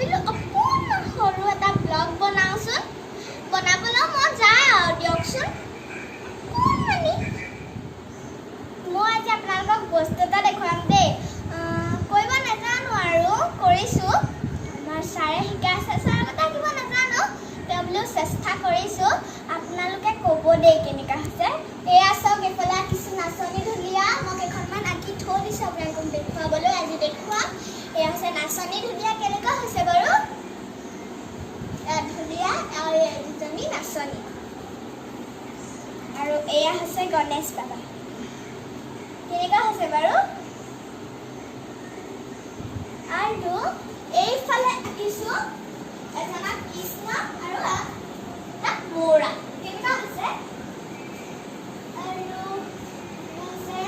ভাবিলোঁ অকণমান সৰু এটা ব্লগ বনাওঁচোন বনাবলৈ মন যায় আৰু দিয়কচোন অকণমানি মই আজি আপোনালোকক বস্তু এটা দেখুৱাম দেই কৰিব নাজানো আৰু কৰিছোঁ আমাৰ ছাৰে শিকাইছে ছাৰৰ কথা কিবা নাজানো তেওঁ বোলো চেষ্টা কৰিছোঁ আপোনালোকে ক'ব দেই কেনেকুৱা হৈছে এয়া চাওক এইফালে কিছু নাচনী ঢুলীয়া মই কেইখনমান আঁকি থৈ দিছোঁ আপোনালোকক দেখুৱাবলৈ আজি দেখুৱাম এয়া হৈছে নাচনী ঢুলীয়া কেনেকুৱা হৈছে বাৰু ঢুলীয়া আৰু এজনী নাচনী আৰু এয়া হৈছে গণেশ বাবা কেনেকুৱা হৈছে বাৰু আৰু এইফালে আঁকিছোঁ এজনা কৃষ্ণ আৰু এটা মৌৰা কেনেকুৱা হৈছে আৰু হৈছে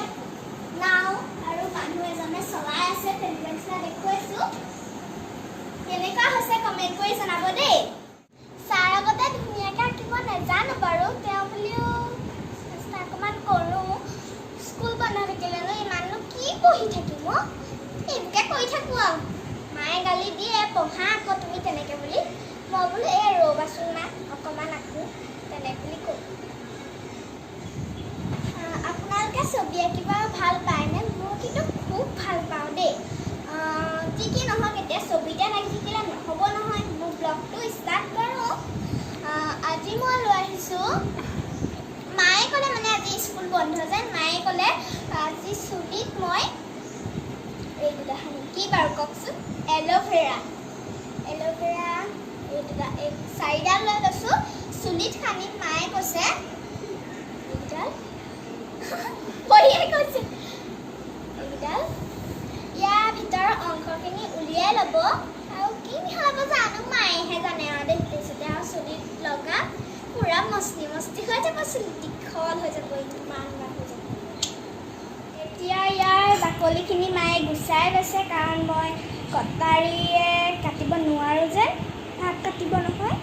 নাও আৰু মানুহ এজনে চলাই আছে তেনেকুৱা নিচিনা দেখুৱাইছোঁ কেনেকুৱা হৈছে কমেণ্ট কৰি জনাব দেই ছাৰ আগতে ধুনীয়াকৈ আঁকিব নাজানো বাৰু তেওঁ বুলিও চেষ্টা অকণমান কৰোঁ স্কুল বন্ধ থাকিলেনো ইমাননো কি পঢ়ি থাকিম এইবোৰকে কৰি থাকোঁ আৰু মায়ে গালি দিয়ে পঢ়া আকৌ তুমি তেনেকৈ বুলি মই বোলো এই ৰ'বাচোন মা অকণমান আঁকো তেনে বুলি কওঁ আপোনালোকে ছবি আঁকিব ভাল পায়নে মই কিন্তু খুব ভাল পাওঁ দেই যি কি নহওক এতিয়া ছবিতে লাগি থাকিলে নহ'ব নহয় মোৰ ব্লগটো ষ্টাৰ্ট কৰোঁ আজি মই লৈ আহিছোঁ মায়ে ক'লে মানে আজি স্কুল বন্ধ যে মায়ে ক'লে আজি চুলিত মই এই দুটা সানি কি বাৰু কওকচোন এল'ভেৰা এই দুটা এই চাৰিডাল লৈ লৈছোঁ চুলিত সানি মায়ে কৈছে এইকেইডাল কৈছে এইকেইডাল ইয়াৰ ভিতৰৰ অংশখিনি উলিয়াই ল'ব আৰু কি মিহলাব জানো মায়েহে জানে আৰু দেখিছোঁ আৰু চুলিত লগা পুৰা মস্তি হৈ যাব চুলি দীঘল হৈ যাব ইমান হৈ যাব এতিয়া ইয়াৰ বাকলিখিনি মায়ে গুচাই লৈছে কাৰণ মই কটাৰীয়ে কাটিব নোৱাৰোঁ যে ভাত কাটিব নহয়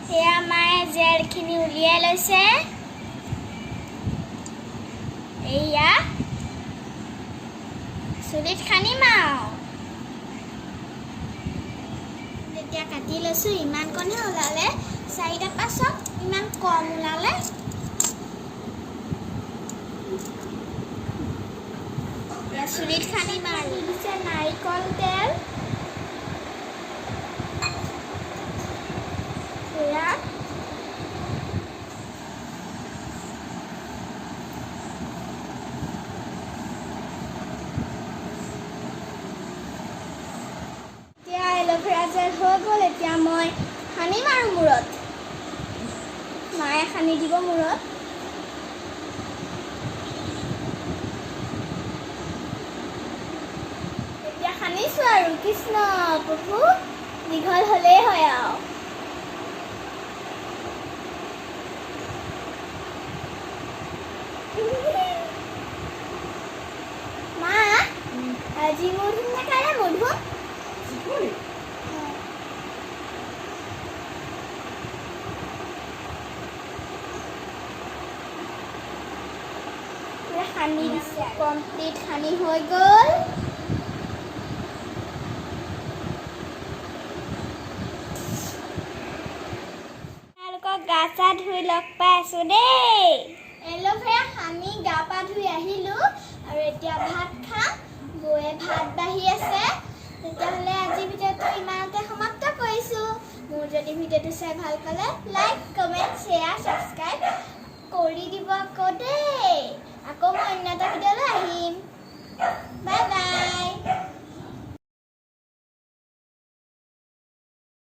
সেয়া মায়ে জেলখিনি উলিয়াই লৈছে এয়া চুলিত সানিম আৰু এতিয়া কাটি লৈছোঁ ইমানকণহে ওলালে চাৰিটা পাছত ইমান কম ওলালে চুলিত সানিম আৰু দিছে নাৰিকল তেল এতিয়া এল'ভেৰা জেল হৈ গ'ল এতিয়া মই সানিম আৰু মূৰত মায়ে সানি দিব মূৰত এতিয়া সানিছোঁ আৰু কৃষ্ণ প্ৰভু দীঘল হ'লেই হয় আৰু মা আজি মোৰ ধুনীয়াকৈ মধু সানি দিছে কমপ্লিট সানি হৈ গ'ল আপোনালোকক গা চা ধুই লগ পাই আছোঁ দেই এল'ভেৰা সানি গা পা ধুই আহিলোঁ আৰু এতিয়া ভাত খাম বৌয়ে ভাত বাঢ়ি আছে তেতিয়াহ'লে আজি ভিডিঅ'টো ইমানতে সমাপ্ত কৰিছোঁ মোৰ যদি ভিডিঅ'টো চাই ভাল পালে লাইক কমেণ্ট শ্বেয়াৰ ছাবস্ক্ৰাইব কৰি দিব আকৌ দেই আকৌ মই অন্য এটা ভিডিঅ'